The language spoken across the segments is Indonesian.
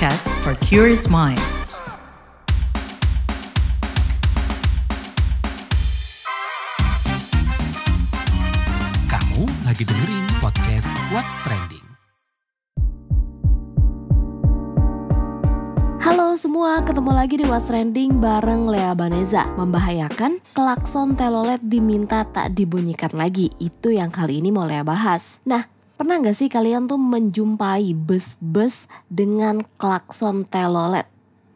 podcast for curious mind. Kamu lagi dengerin podcast What's Trending. Halo semua, ketemu lagi di What's Trending bareng Lea Baneza. Membahayakan, klakson telolet diminta tak dibunyikan lagi. Itu yang kali ini mau Lea bahas. Nah, pernah gak sih kalian tuh menjumpai bus-bus dengan klakson telolet?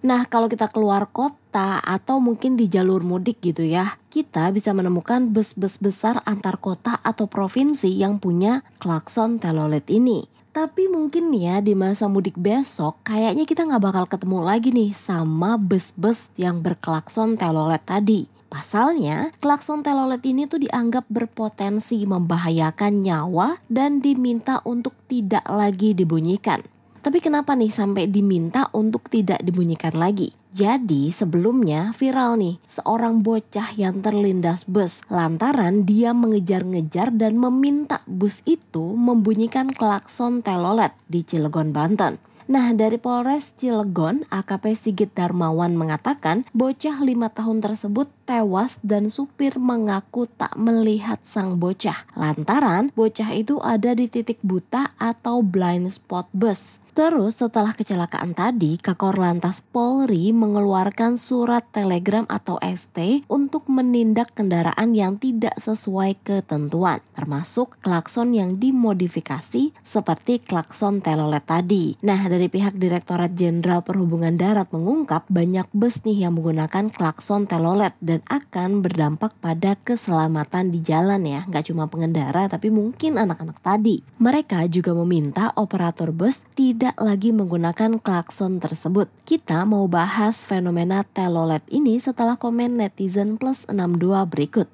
Nah, kalau kita keluar kota atau mungkin di jalur mudik gitu ya, kita bisa menemukan bus-bus besar antar kota atau provinsi yang punya klakson telolet ini. Tapi mungkin ya di masa mudik besok kayaknya kita gak bakal ketemu lagi nih sama bus-bus yang berklakson telolet tadi. Pasalnya, klakson telolet ini tuh dianggap berpotensi membahayakan nyawa dan diminta untuk tidak lagi dibunyikan. Tapi kenapa nih sampai diminta untuk tidak dibunyikan lagi? Jadi sebelumnya viral nih seorang bocah yang terlindas bus lantaran dia mengejar-ngejar dan meminta bus itu membunyikan klakson telolet di Cilegon, Banten. Nah, dari Polres Cilegon, AKP Sigit Darmawan mengatakan bocah 5 tahun tersebut tewas dan supir mengaku tak melihat sang bocah lantaran bocah itu ada di titik buta atau blind spot bus. Terus setelah kecelakaan tadi, Kakor Lantas Polri mengeluarkan surat telegram atau ST untuk menindak kendaraan yang tidak sesuai ketentuan, termasuk klakson yang dimodifikasi seperti klakson telolet tadi. Nah, dari pihak Direktorat Jenderal Perhubungan Darat mengungkap banyak bus nih yang menggunakan klakson telolet dan akan berdampak pada keselamatan di jalan ya, nggak cuma pengendara tapi mungkin anak-anak tadi. Mereka juga meminta operator bus tidak lagi menggunakan klakson tersebut. Kita mau bahas fenomena telolet ini setelah komen netizen plus 62 berikut.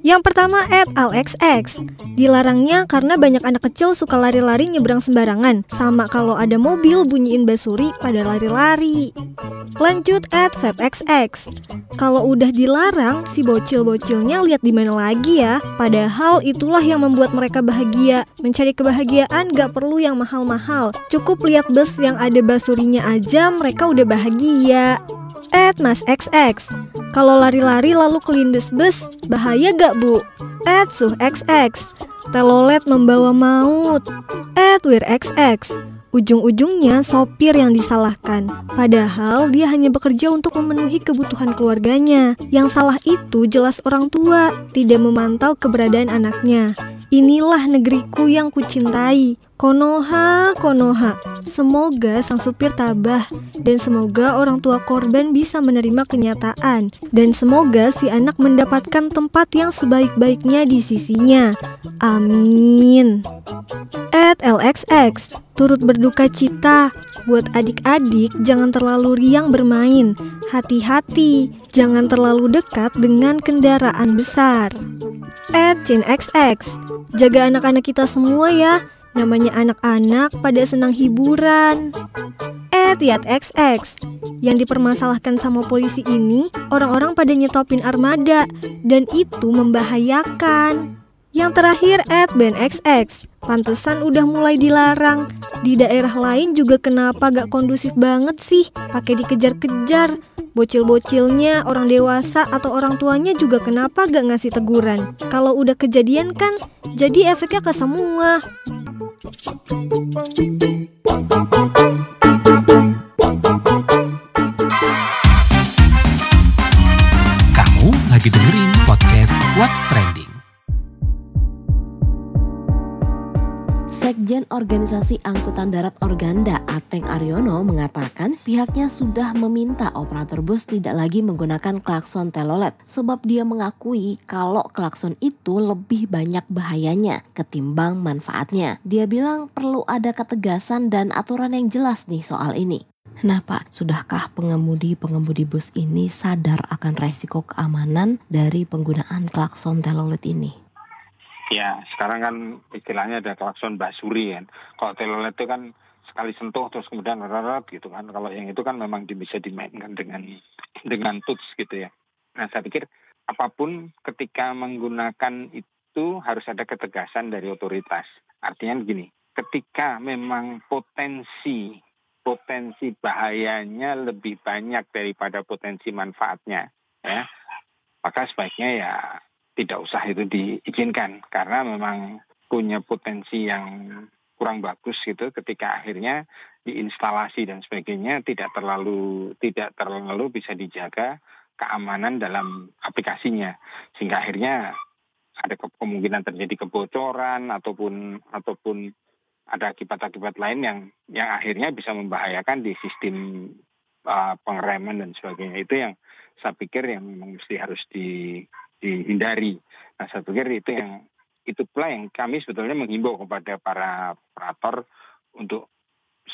Yang pertama @alxx. Dilarangnya karena banyak anak kecil suka lari-lari nyebrang sembarangan. Sama kalau ada mobil bunyiin basuri pada lari-lari. Lanjut @vapxx. Kalau udah dilarang, si bocil-bocilnya lihat di mana lagi ya? Padahal itulah yang membuat mereka bahagia. Mencari kebahagiaan gak perlu yang mahal-mahal. Cukup lihat bus yang ada basurinya aja mereka udah bahagia. @masxx. Kalau lari-lari lalu kelindes bus, bahaya gak bu? @suhxx. Telolet membawa maut. @wirxx. Ujung-ujungnya sopir yang disalahkan. Padahal dia hanya bekerja untuk memenuhi kebutuhan keluarganya. Yang salah itu jelas orang tua, tidak memantau keberadaan anaknya. Inilah negeriku yang kucintai. Konoha, Konoha. Semoga sang supir tabah dan semoga orang tua korban bisa menerima kenyataan dan semoga si anak mendapatkan tempat yang sebaik-baiknya di sisinya. Amin. @lxx. Turut berduka cita. Buat adik-adik jangan terlalu riang bermain. Hati-hati, jangan terlalu dekat dengan kendaraan besar. @chinxx. Jaga anak-anak kita semua ya. Namanya anak-anak pada senang hiburan. @yatxx. Yang dipermasalahkan sama polisi ini, orang-orang pada nyetopin armada dan itu membahayakan. Yang terakhir @benxx. Pantesan udah mulai dilarang. Di daerah lain juga kenapa gak kondusif banget sih? Pakai dikejar-kejar. Bocil-bocilnya, orang dewasa atau orang tuanya juga kenapa gak ngasih teguran? Kalau udah kejadian kan, jadi efeknya ke semua. Kamu lagi dengerin podcast What's Trending. Sekjen Organisasi Angkutan Darat Organda, Ateng Aryono mengatakan pihaknya sudah meminta operator bus tidak lagi menggunakan klakson telolet sebab dia mengakui kalau klakson itu lebih banyak bahayanya ketimbang manfaatnya. Dia bilang perlu ada ketegasan dan aturan yang jelas nih soal ini. Nah Pak, sudahkah pengemudi bus ini sadar akan resiko keamanan dari penggunaan klakson telolet ini? Ya, sekarang kan istilahnya ada klakson basuri kan. Kalau telolet itu kan sekali sentuh terus kemudian reret gitu kan. Kalau yang itu kan memang bisa dimainkan dengan touch gitu ya. Nah, saya pikir apapun ketika menggunakan itu harus ada ketegasan dari otoritas. Artinya gini, ketika memang potensi bahayanya lebih banyak daripada potensi manfaatnya, ya, maka sebaiknya ya tidak usah itu diizinkan karena memang punya potensi yang kurang bagus gitu ketika akhirnya diinstalasi dan sebagainya tidak terlalu bisa dijaga keamanan dalam aplikasinya sehingga akhirnya ada kemungkinan terjadi kebocoran ataupun ada akibat-akibat lain yang akhirnya bisa membahayakan di sistem pengereman dan sebagainya. Itu yang saya pikir yang memang mesti harus dihindari. Nah, saya pikir itu pula yang kami sebetulnya menghimbau kepada para operator untuk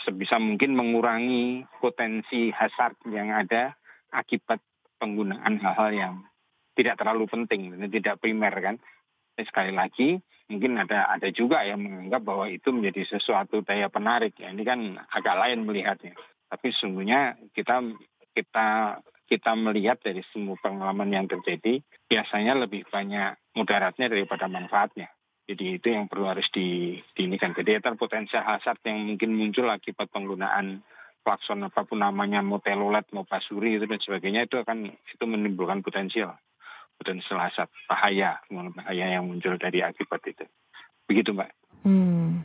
sebisa mungkin mengurangi potensi hazard yang ada akibat penggunaan hal-hal yang tidak terlalu penting dan tidak primer kan. Dan sekali lagi mungkin ada juga yang menganggap bahwa itu menjadi sesuatu daya penarik. Ya, ini kan agak lain melihatnya. Tapi sesungguhnya kita melihat dari semua pengalaman yang terjadi biasanya lebih banyak mudaratnya daripada manfaatnya. Jadi itu yang perlu harus diinikan. Jadi potensial hazard yang mungkin muncul akibat penggunaan klakson apapun namanya, mau telolet, mau basuri itu dan sebagainya itu menimbulkan potensial hazard, bahaya yang muncul dari akibat itu. Begitu Mbak.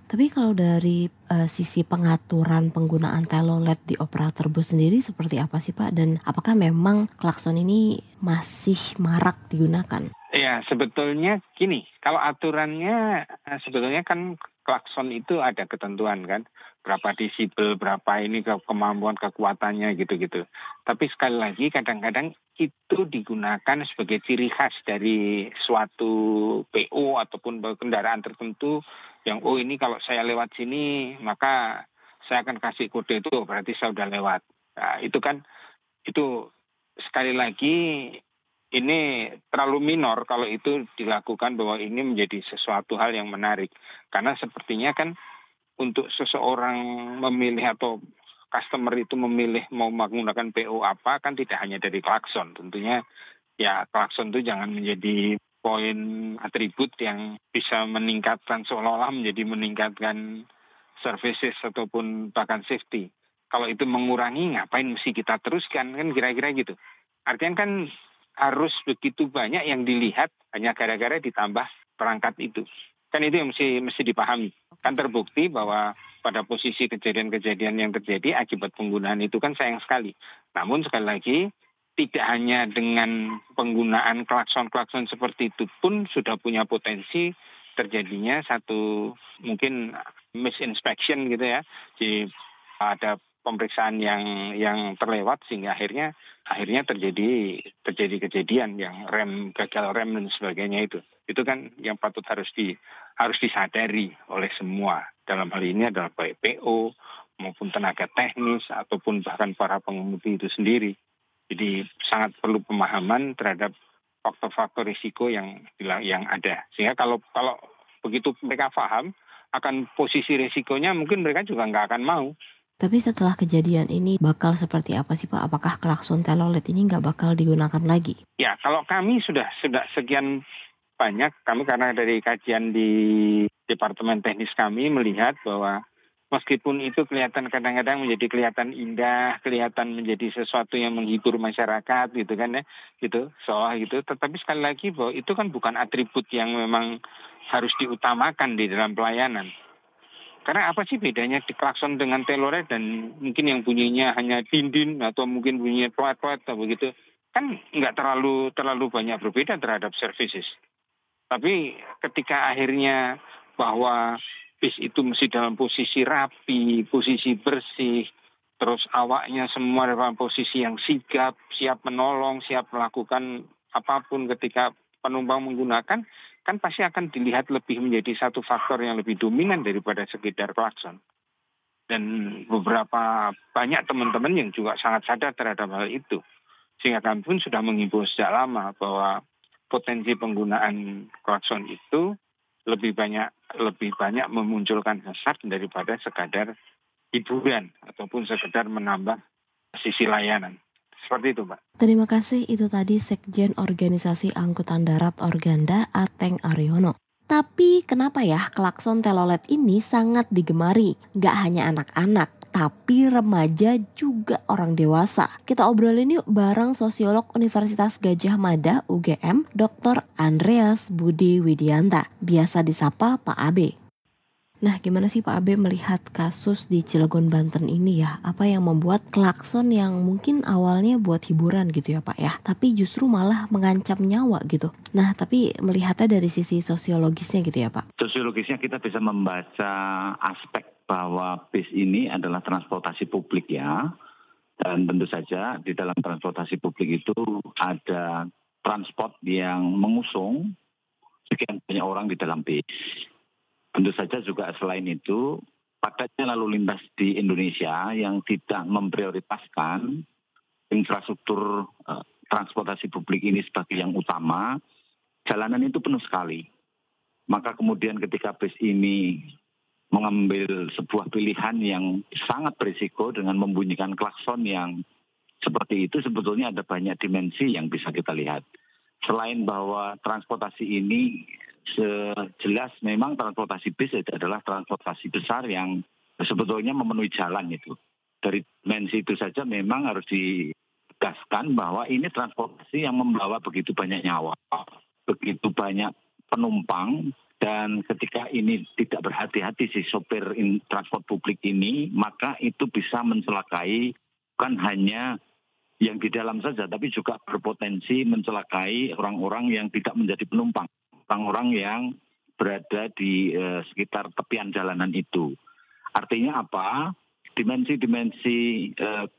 Tapi kalau dari sisi pengaturan penggunaan telolet di operator bus sendiri seperti apa sih Pak? Dan apakah memang klakson ini masih marak digunakan? Ya sebetulnya gini, kalau aturannya sebetulnya kan klakson itu ada ketentuan kan, berapa desibel, berapa ini kemampuan kekuatannya gitu-gitu. Tapi sekali lagi kadang-kadang itu digunakan sebagai ciri khas dari suatu PO ataupun kendaraan tertentu yang ini kalau saya lewat sini maka saya akan kasih kode itu berarti saya udah lewat. Nah, itu sekali lagi ini terlalu minor kalau itu dilakukan bahwa ini menjadi sesuatu hal yang menarik. Karena sepertinya kan untuk seseorang memilih atau customer itu memilih mau menggunakan PO apa kan tidak hanya dari klakson. Tentunya ya klakson itu jangan menjadi poin atribut yang bisa meningkatkan seolah-olah meningkatkan services ataupun bahkan safety. Kalau itu mengurangi ngapain mesti kita teruskan kan kira-kira gitu. Artinya kan harus begitu banyak yang dilihat hanya gara-gara ditambah perangkat itu. Kan itu yang mesti dipahami. Kan terbukti bahwa pada posisi kejadian-kejadian yang terjadi akibat penggunaan itu kan sayang sekali. Namun sekali lagi tidak hanya dengan penggunaan klakson-klakson seperti itu pun sudah punya potensi terjadinya satu mungkin misinspection gitu ya. Jadi ada pemeriksaan yang terlewat sehingga akhirnya terjadi kejadian yang gagal rem dan sebagainya itu. Itu kan yang patut harus disadari oleh semua. Dalam hal ini adalah baik PO maupun tenaga teknis ataupun bahkan para pengemudi itu sendiri. Jadi sangat perlu pemahaman terhadap faktor-faktor risiko yang ada. Sehingga kalau begitu mereka paham akan posisi risikonya mungkin mereka juga nggak akan mau. Tapi setelah kejadian ini bakal seperti apa sih Pak? Apakah klakson telolet ini nggak bakal digunakan lagi? Ya kalau kami sudah sekian banyak, kami karena dari kajian di Departemen Teknis kami melihat bahwa meskipun itu kadang-kadang menjadi kelihatan indah, kelihatan menjadi sesuatu yang menghibur masyarakat gitu kan ya, gitu seolah gitu. Tetapi sekali lagi bahwa itu kan bukan atribut yang memang harus diutamakan di dalam pelayanan. Karena apa sih bedanya di klakson dengan telolet dan mungkin yang bunyinya hanya dindin atau mungkin bunyinya toet-toet atau begitu. Kan nggak terlalu banyak berbeda terhadap services. Tapi ketika akhirnya bahwa bis itu mesti dalam posisi rapi, posisi bersih, terus awaknya semua dalam posisi yang sigap, siap menolong, siap melakukan apapun ketika penumpang menggunakan, kan pasti akan dilihat lebih menjadi satu faktor yang lebih dominan daripada sekedar klakson. Dan beberapa banyak teman-teman yang juga sangat sadar terhadap hal itu. Sehingga kami pun sudah menghimbau sejak lama bahwa potensi penggunaan klakson itu lebih banyak memunculkan hazard daripada sekadar hiburan ataupun sekadar menambah sisi layanan. Seperti itu, Mbak. Terima kasih, itu tadi Sekjen Organisasi Angkutan Darat Organda, Ateng Aryono. Tapi kenapa ya klakson telolet ini sangat digemari? Gak hanya anak-anak, tapi remaja juga orang dewasa. Kita obrolin yuk bareng sosiolog Universitas Gadjah Mada UGM, Dr. Andreas Budi Widianta, biasa disapa Pak Abe. Nah, gimana sih Pak Abe melihat kasus di Cilegon, Banten ini ya? Apa yang membuat klakson yang mungkin awalnya buat hiburan gitu ya Pak ya, tapi justru malah mengancam nyawa gitu. Nah, tapi melihatnya dari sisi sosiologisnya gitu ya Pak? Sosiologisnya kita bisa membaca aspek bahwa bis ini adalah transportasi publik ya. Dan tentu saja di dalam transportasi publik itu ada transport yang mengusung sekian banyak orang di dalam bis. Tentu saja juga selain itu, padatnya lalu lintas di Indonesia yang tidak memprioritaskan infrastruktur transportasi publik ini sebagai yang utama, jalanan itu penuh sekali. Maka kemudian ketika bis ini mengambil sebuah pilihan yang sangat berisiko dengan membunyikan klakson yang seperti itu, sebetulnya ada banyak dimensi yang bisa kita lihat. Selain bahwa transportasi ini jelas memang transportasi bis itu adalah transportasi besar yang sebetulnya memenuhi jalan itu. Dari dimensi itu saja memang harus ditegaskan bahwa ini transportasi yang membawa begitu banyak nyawa, begitu banyak penumpang, dan ketika ini tidak berhati-hati si sopir transport publik ini, maka itu bisa mencelakai bukan hanya yang di dalam saja, tapi juga berpotensi mencelakai orang-orang yang tidak menjadi penumpang. Orang-orang yang berada di sekitar tepian jalanan itu. Artinya apa? Dimensi-dimensi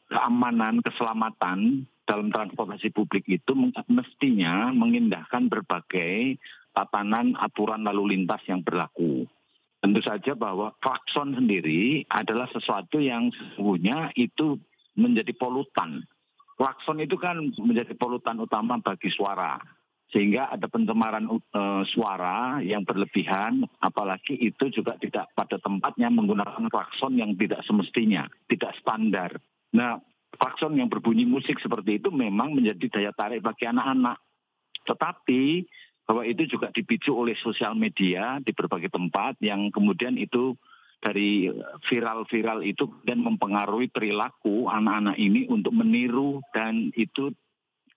keamanan, keselamatan dalam transportasi publik itu mestinya mengindahkan berbagai tatanan aturan lalu lintas yang berlaku. Tentu saja bahwa klakson sendiri adalah sesuatu yang sesungguhnya itu menjadi polutan. Klakson itu kan menjadi polutan utama bagi suara. Sehingga ada pencemaran suara yang berlebihan, apalagi itu juga tidak pada tempatnya menggunakan klakson yang tidak semestinya, tidak standar. Nah, klakson yang berbunyi musik seperti itu memang menjadi daya tarik bagi anak-anak. Tetapi bahwa itu juga dipicu oleh sosial media di berbagai tempat yang kemudian itu dari viral-viral itu dan mempengaruhi perilaku anak-anak ini untuk meniru, dan itu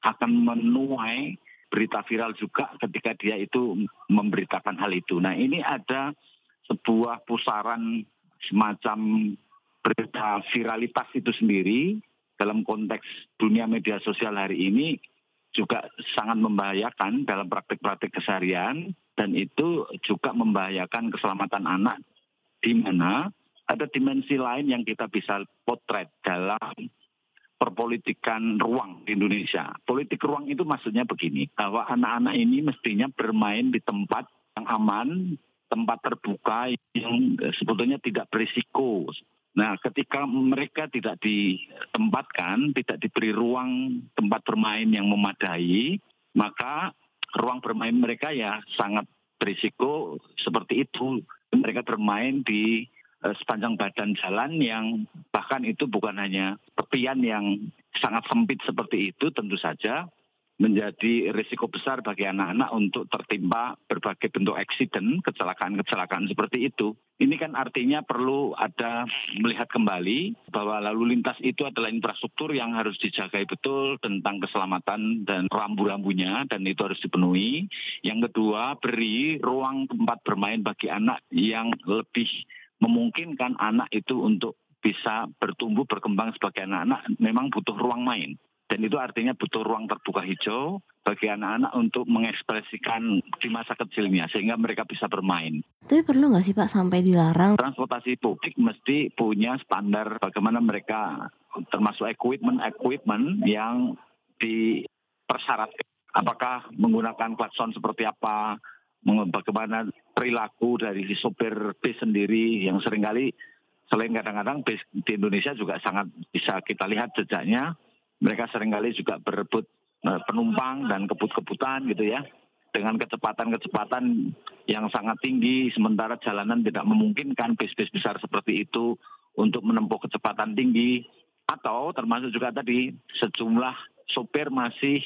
akan menuai berita viral juga ketika dia itu memberitakan hal itu. Nah, ini ada sebuah pusaran semacam berita viralitas itu sendiri dalam konteks dunia media sosial hari ini juga sangat membahayakan dalam praktik-praktik keseharian, dan itu juga membahayakan keselamatan anak, di mana ada dimensi lain yang kita bisa potret dalam perpolitikan ruang di Indonesia. Politik ruang itu maksudnya begini, bahwa anak-anak ini mestinya bermain di tempat yang aman, tempat terbuka yang sebetulnya tidak berisiko. Nah, ketika mereka tidak ditempatkan, tidak diberi ruang tempat bermain yang memadai, maka ruang bermain mereka ya sangat berisiko seperti itu. Mereka bermain di sepanjang badan jalan yang bahkan itu bukan hanya tepian yang sangat sempit seperti itu, tentu saja menjadi risiko besar bagi anak-anak untuk tertimpa berbagai bentuk eksiden, kecelakaan-kecelakaan seperti itu. Ini kan artinya perlu ada melihat kembali bahwa lalu lintas itu adalah infrastruktur yang harus dijagai betul tentang keselamatan dan rambu-rambunya, dan itu harus dipenuhi. Yang kedua, beri ruang tempat bermain bagi anak yang lebih memungkinkan anak itu untuk bisa bertumbuh, berkembang sebagai anak-anak, memang butuh ruang main. Dan itu artinya butuh ruang terbuka hijau bagi anak-anak untuk mengekspresikan di masa kecilnya, sehingga mereka bisa bermain. Tapi perlu nggak sih Pak sampai dilarang? Transportasi publik mesti punya standar bagaimana mereka, termasuk equipment yang dipersyaratkan. Apakah menggunakan klakson seperti apa, bagaimana perilaku dari sopir bis sendiri yang seringkali, selain kadang-kadang bis di Indonesia juga sangat bisa kita lihat jejaknya, mereka seringkali juga berebut penumpang dan kebut-kebutan gitu ya, dengan kecepatan-kecepatan yang sangat tinggi, sementara jalanan tidak memungkinkan bis-bis besar seperti itu untuk menempuh kecepatan tinggi. Atau termasuk juga tadi sejumlah sopir masih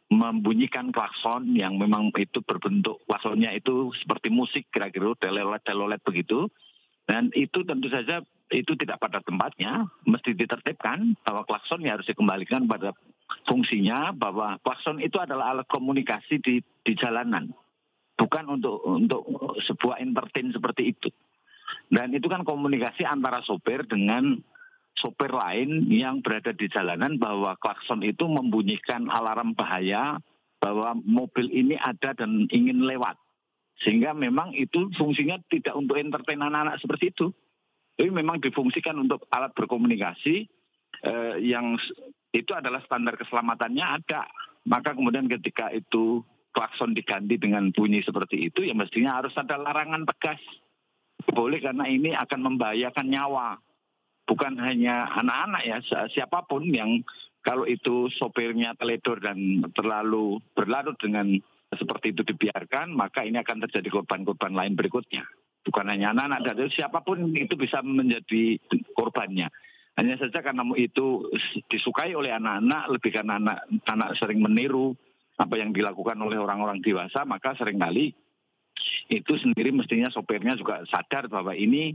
membunyikan klakson yang memang itu berbentuk klaksonnya itu seperti musik kira-kira telolet begitu, dan itu tentu saja itu tidak pada tempatnya, mesti ditertibkan bahwa klakson harus dikembalikan pada fungsinya, bahwa klakson itu adalah alat komunikasi di jalanan, bukan untuk sebuah entertain seperti itu. Dan itu kan komunikasi antara sopir dengan sopir lain yang berada di jalanan, bahwa klakson itu membunyikan alarm bahaya bahwa mobil ini ada dan ingin lewat. Sehingga memang itu fungsinya tidak untuk entertain anak-anak seperti itu. Tapi memang difungsikan untuk alat berkomunikasi yang itu adalah standar keselamatannya ada. Maka kemudian ketika itu klakson diganti dengan bunyi seperti itu, ya mestinya harus ada larangan tegas. Boleh, karena ini akan membahayakan nyawa. Bukan hanya anak-anak ya, siapapun yang kalau itu sopirnya teledor dan terlalu berlarut dengan seperti itu dibiarkan, maka ini akan terjadi korban-korban lain berikutnya. Bukan hanya anak-anak, dan siapapun itu bisa menjadi korbannya. Hanya saja karena itu disukai oleh anak-anak, lebih karena anak-anak sering meniru apa yang dilakukan oleh orang-orang dewasa, maka seringkali itu sendiri mestinya sopirnya juga sadar bahwa ini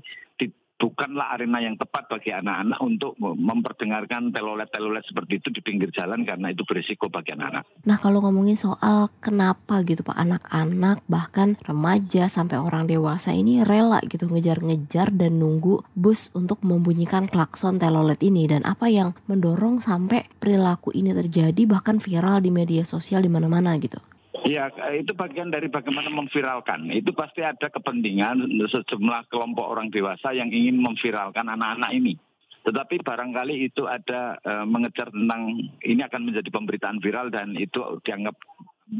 bukanlah arena yang tepat bagi anak-anak untuk memperdengarkan telolet-telolet seperti itu di pinggir jalan, karena itu berisiko bagi anak-anak. Nah, kalau ngomongin soal kenapa gitu Pak, anak-anak bahkan remaja sampai orang dewasa ini rela gitu ngejar-ngejar dan nunggu bus untuk membunyikan klakson telolet ini, dan apa yang mendorong sampai perilaku ini terjadi bahkan viral di media sosial di mana-mana gitu? Ya, itu bagian dari bagaimana memviralkan. Itu pasti ada kepentingan sejumlah kelompok orang dewasa yang ingin memviralkan anak-anak ini. Tetapi barangkali itu ada mengejar tentang ini akan menjadi pemberitaan viral, dan itu dianggap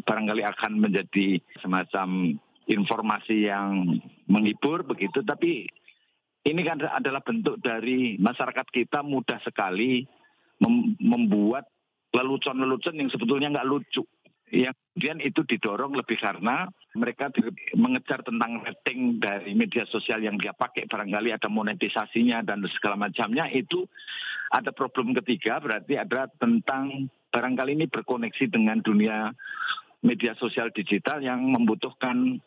barangkali akan menjadi semacam informasi yang menghibur begitu. Tapi ini kan adalah bentuk dari masyarakat kita mudah sekali membuat lelucon-lelucon yang sebetulnya nggak lucu. Yang kemudian itu didorong lebih karena mereka mengejar tentang rating dari media sosial yang dia pakai, barangkali ada monetisasinya dan segala macamnya. Itu ada problem ketiga, berarti ada tentang barangkali ini berkoneksi dengan dunia media sosial digital yang membutuhkan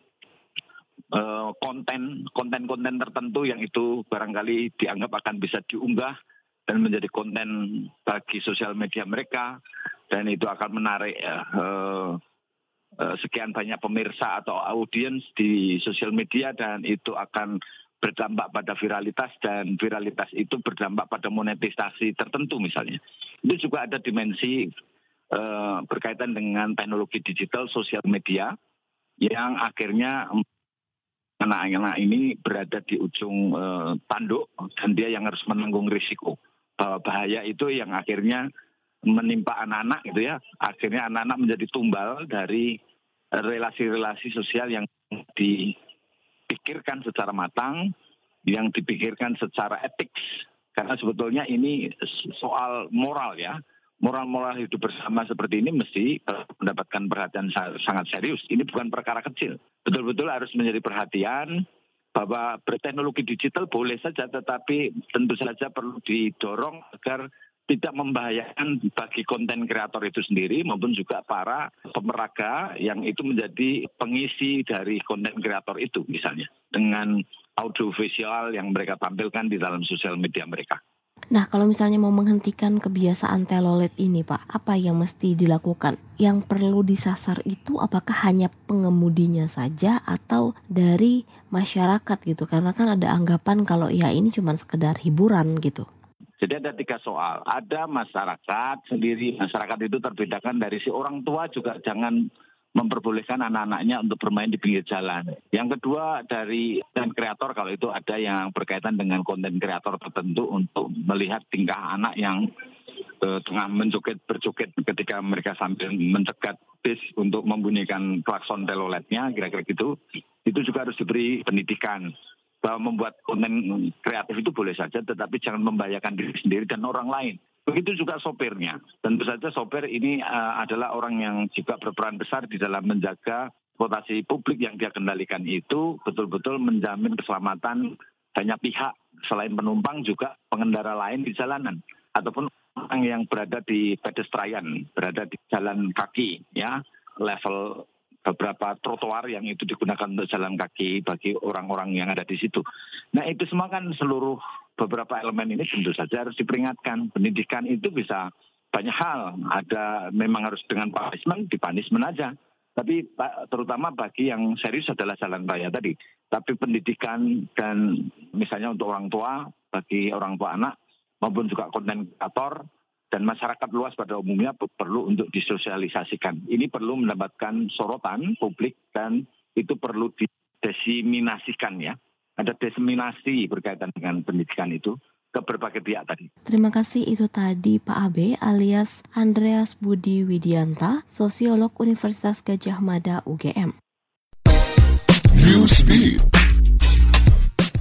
konten-konten tertentu yang itu barangkali dianggap akan bisa diunggah dan menjadi konten bagi sosial media mereka, dan itu akan menarik sekian banyak pemirsa atau audiens di sosial media, dan itu akan berdampak pada viralitas, dan viralitas itu berdampak pada monetisasi tertentu misalnya. Itu juga ada dimensi berkaitan dengan teknologi digital sosial media yang akhirnya anak-anak ini berada di ujung tanduk, dan dia yang harus menanggung risiko. Bahaya itu yang akhirnya menimpa anak-anak gitu ya. Akhirnya anak-anak menjadi tumbal dari relasi-relasi sosial yang dipikirkan secara matang, yang dipikirkan secara etik. Karena sebetulnya ini soal moral ya. Moral-moral hidup bersama seperti ini mesti mendapatkan perhatian sangat serius. Ini bukan perkara kecil. Betul-betul harus menjadi perhatian bahwa berteknologi digital boleh saja, tetapi tentu saja perlu didorong agar tidak membahayakan bagi konten kreator itu sendiri maupun juga para pemeraga yang itu menjadi pengisi dari konten kreator itu misalnya, dengan audio visual yang mereka tampilkan di dalam sosial media mereka. Nah, kalau misalnya mau menghentikan kebiasaan telolet ini, Pak, apa yang mesti dilakukan? Yang perlu disasar itu apakah hanya pengemudinya saja atau dari masyarakat gitu? Karena kan ada anggapan kalau ya ini cuma sekedar hiburan gitu. Jadi ada 3 soal. Ada masyarakat sendiri. Masyarakat itu terbedakan dari si orang tua juga jangan memperbolehkan anak-anaknya untuk bermain di pinggir jalan. Yang kedua dari konten kreator, kalau itu ada yang berkaitan dengan konten kreator tertentu, untuk melihat tingkah anak yang tengah berjoget ketika mereka sambil mencegat bis untuk membunyikan klakson teloletnya, kira-kira gitu. Itu juga harus diberi pendidikan bahwa membuat konten kreatif itu boleh saja, tetapi jangan membahayakan diri sendiri dan orang lain. Begitu juga sopirnya. Tentu saja sopir ini adalah orang yang juga berperan besar di dalam menjaga transportasi publik yang dia kendalikan itu betul-betul menjamin keselamatan banyak pihak. Selain penumpang juga pengendara lain di jalanan. Ataupun orang yang berada di pedestrian, berada di jalan kaki, ya, level beberapa trotoar yang itu digunakan untuk jalan kaki bagi orang-orang yang ada di situ. Nah, itu semua kan seluruh beberapa elemen ini tentu saja harus diperingatkan. Pendidikan itu bisa banyak hal. Ada memang harus dengan punishment aja. Tapi terutama bagi yang serius adalah jalan raya tadi. Tapi pendidikan dan misalnya untuk orang tua, bagi orang tua anak, maupun juga konten kreator, dan masyarakat luas pada umumnya perlu untuk disosialisasikan. Ini perlu mendapatkan sorotan publik dan itu perlu didiseminasikan ya. Ada diseminasi berkaitan dengan pendidikan itu ke berbagai pihak tadi. Terima kasih, itu tadi Pak Abe alias Andreas Budi Widianta, sosiolog Universitas Gadjah Mada UGM.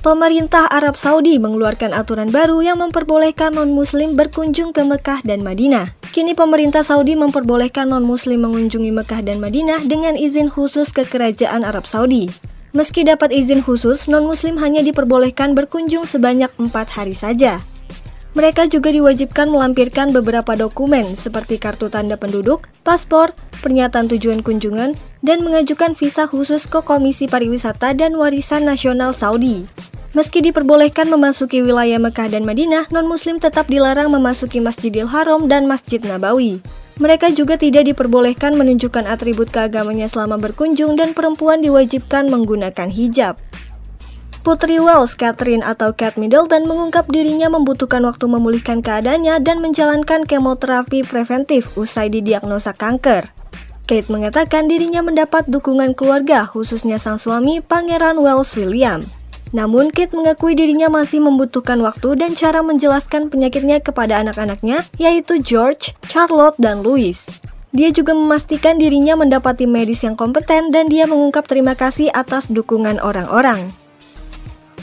Pemerintah Arab Saudi mengeluarkan aturan baru yang memperbolehkan non-muslim berkunjung ke Mekah dan Madinah. Kini pemerintah Saudi memperbolehkan non-muslim mengunjungi Mekah dan Madinah dengan izin khusus ke Kerajaan Arab Saudi. Meski dapat izin khusus, non-muslim hanya diperbolehkan berkunjung sebanyak 4 hari saja. Mereka juga diwajibkan melampirkan beberapa dokumen seperti kartu tanda penduduk, paspor, pernyataan tujuan kunjungan, dan mengajukan visa khusus ke Komisi Pariwisata dan Warisan Nasional Saudi. Meski diperbolehkan memasuki wilayah Mekah dan Madinah, non-muslim tetap dilarang memasuki Masjidil Haram dan Masjid Nabawi. Mereka juga tidak diperbolehkan menunjukkan atribut keagamannya selama berkunjung dan perempuan diwajibkan menggunakan hijab. Putri Wales, Catherine atau Kate Middleton mengungkap dirinya membutuhkan waktu memulihkan keadaannya dan menjalankan kemoterapi preventif usai didiagnosa kanker. Kate mengatakan dirinya mendapat dukungan keluarga, khususnya sang suami, Pangeran Wales William. Namun, Kate mengakui dirinya masih membutuhkan waktu dan cara menjelaskan penyakitnya kepada anak-anaknya, yaitu George, Charlotte, dan Louis. Dia juga memastikan dirinya mendapati medis yang kompeten dan dia mengungkap terima kasih atas dukungan orang-orang.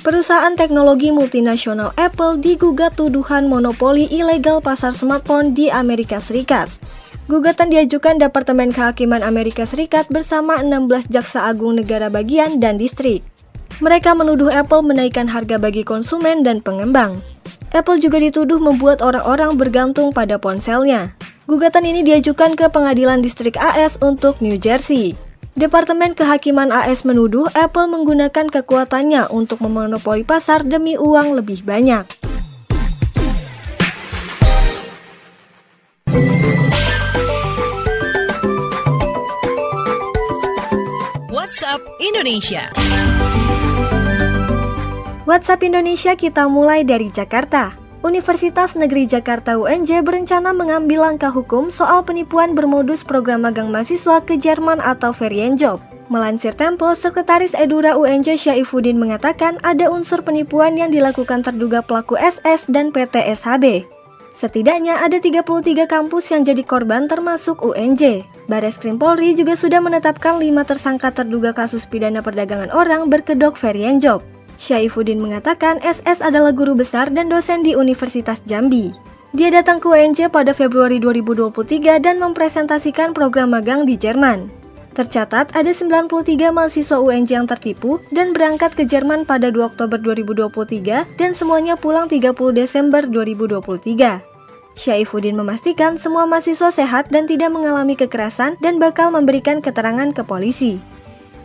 Perusahaan teknologi multinasional Apple digugat tuduhan monopoli ilegal pasar smartphone di Amerika Serikat. Gugatan diajukan Departemen Kehakiman Amerika Serikat bersama 16 jaksa agung negara bagian dan distrik. Mereka menuduh Apple menaikkan harga bagi konsumen dan pengembang. Apple juga dituduh membuat orang-orang bergantung pada ponselnya. Gugatan ini diajukan ke Pengadilan Distrik AS untuk New Jersey. Departemen Kehakiman AS menuduh Apple menggunakan kekuatannya untuk memonopoli pasar demi uang lebih banyak. WhatsApp Indonesia. WhatsApp Indonesia kita mulai dari Jakarta. Universitas Negeri Jakarta UNJ berencana mengambil langkah hukum soal penipuan bermodus program magang mahasiswa ke Jerman atau Ferienjob. Melansir Tempo, Sekretaris Edura UNJ Syaifuddin mengatakan ada unsur penipuan yang dilakukan terduga pelaku SS dan PT SHB. Setidaknya ada 33 kampus yang jadi korban termasuk UNJ. Bareskrim Polri juga sudah menetapkan 5 tersangka terduga kasus pidana perdagangan orang berkedok Ferienjob. Syaifuddin mengatakan SS adalah guru besar dan dosen di Universitas Jambi. Dia datang ke UNJ pada Februari 2023 dan mempresentasikan program magang di Jerman. Tercatat ada 93 mahasiswa UNJ yang tertipu dan berangkat ke Jerman pada 2 Oktober 2023 dan semuanya pulang 30 Desember 2023. Syaifuddin memastikan semua mahasiswa sehat dan tidak mengalami kekerasan dan bakal memberikan keterangan ke polisi.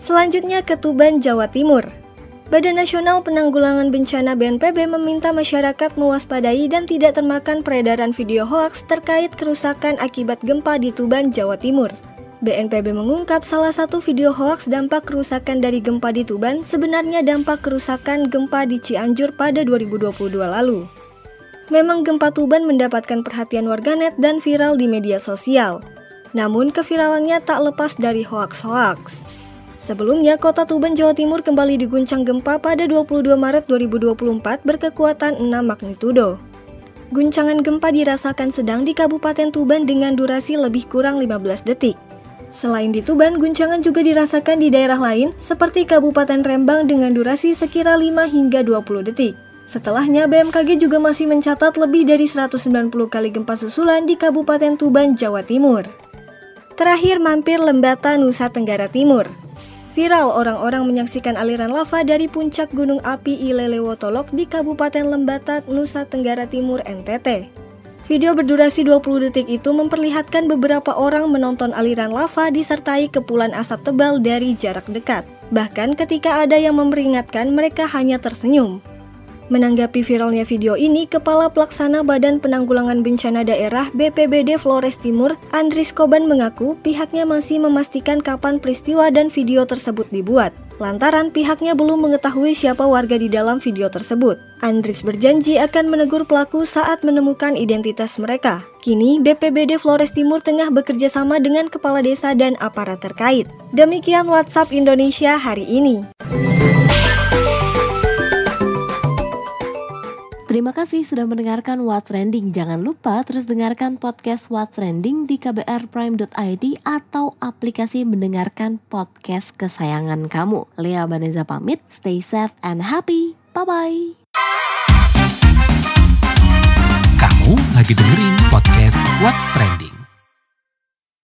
Selanjutnya ke Tuban, Jawa Timur. Badan Nasional Penanggulangan Bencana BNPB meminta masyarakat mewaspadai dan tidak termakan peredaran video hoaks terkait kerusakan akibat gempa di Tuban, Jawa Timur. BNPB mengungkap salah satu video hoaks dampak kerusakan dari gempa di Tuban sebenarnya dampak kerusakan gempa di Cianjur pada 2022 lalu. Memang gempa Tuban mendapatkan perhatian warganet dan viral di media sosial. Namun keviralannya tak lepas dari hoaks-hoaks. Sebelumnya, kota Tuban, Jawa Timur kembali diguncang gempa pada 22 Maret 2024 berkekuatan 6 magnitudo. Guncangan gempa dirasakan sedang di Kabupaten Tuban dengan durasi lebih kurang 15 detik. Selain di Tuban, guncangan juga dirasakan di daerah lain seperti Kabupaten Rembang dengan durasi sekira 5 hingga 20 detik. Setelahnya, BMKG juga masih mencatat lebih dari 190 kali gempa susulan di Kabupaten Tuban, Jawa Timur. Terakhir mampir Lembata, Nusa Tenggara Timur. Viral orang-orang menyaksikan aliran lava dari puncak gunung api Ilelewotolok di Kabupaten Lembata, Nusa Tenggara Timur, NTT. Video berdurasi 20 detik itu memperlihatkan beberapa orang menonton aliran lava disertai kepulan asap tebal dari jarak dekat. Bahkan ketika ada yang memperingatkan, mereka hanya tersenyum. Menanggapi viralnya video ini, Kepala Pelaksana Badan Penanggulangan Bencana Daerah BPBD Flores Timur, Andris Koban mengaku pihaknya masih memastikan kapan peristiwa dan video tersebut dibuat. Lantaran pihaknya belum mengetahui siapa warga di dalam video tersebut. Andris berjanji akan menegur pelaku saat menemukan identitas mereka. Kini BPBD Flores Timur tengah bekerja sama dengan kepala desa dan aparat terkait. Demikian WhatsApp Indonesia hari ini. Terima kasih sudah mendengarkan What's Trending. Jangan lupa terus dengarkan podcast What's Trending di kbrprime.id atau aplikasi mendengarkan podcast kesayangan kamu. Lea Baneza pamit, stay safe and happy. Bye-bye. Kamu lagi dengerin podcast What's Trending.